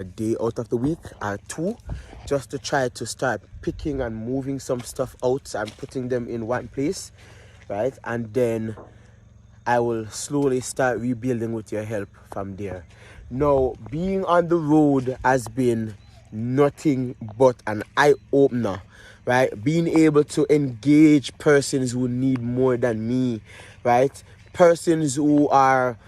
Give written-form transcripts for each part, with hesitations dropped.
a day out of the week or two, just to try to start picking and moving some stuff out and putting them in one place, right? And then I will slowly start rebuilding with your help from there. Now, being on the road has been nothing but an eye-opener, right? Being able to engage persons who need more than me, right? Persons who are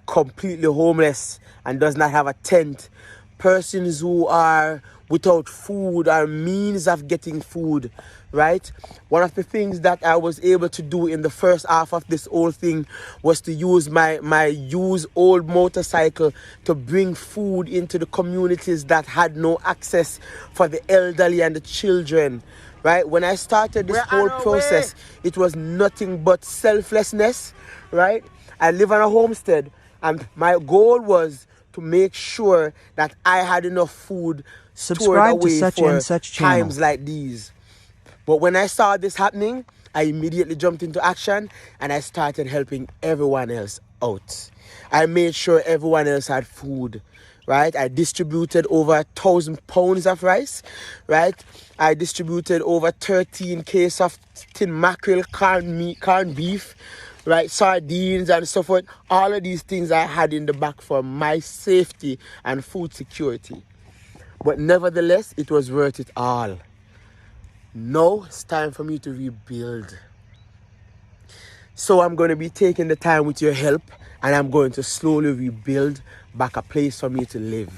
completely homeless and does not have a tent. Persons who are without food or means of getting food, right? One of the things that I was able to do in the first half of this whole thing was to use my used old motorcycle to bring food into the communities that had no access for the elderly and the children, right? When I started this whole process, it was nothing but selflessness, right? I live on a homestead, and my goal was to make sure that I had enough food stored away for times like these. But when I saw this happening, I immediately jumped into action and I started helping everyone else out. I made sure everyone else had food, right? I distributed over 1,000 pounds of rice, right? I distributed over 13 cases of tin mackerel, corned beef, right, sardines and so forth. All of these things I had in the back for my safety and food security. But nevertheless, it was worth it all. Now it's time for me to rebuild. So I'm going to be taking the time with your help, and I'm going to slowly rebuild back a place for me to live.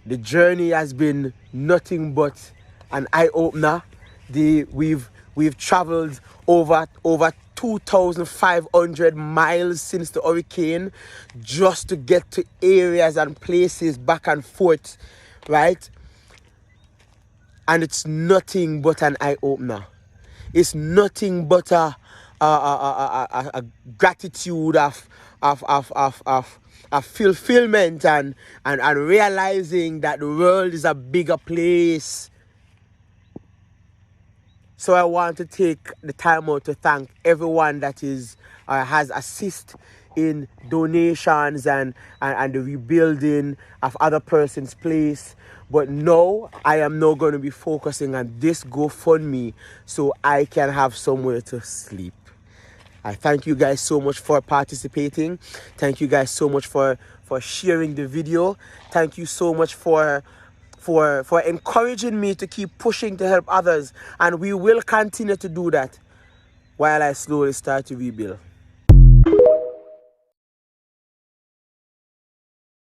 The journey has been nothing but an eye-opener. We've traveled over 2,500 miles since the hurricane just to get to areas and places back and forth, right? And it's nothing but an eye-opener. It's nothing but a gratitude of fulfillment and realizing that the world is a bigger place. So I want to take the time out to thank everyone that is has assisted in donations and the rebuilding of other person's place. But now I am now going to be focusing on this GoFundMe so I can have somewhere to sleep. I thank you guys so much for participating. Thank you guys so much for sharing the video. Thank you so much for encouraging me to keep pushing to help others. And we will continue to do that while I slowly start to rebuild.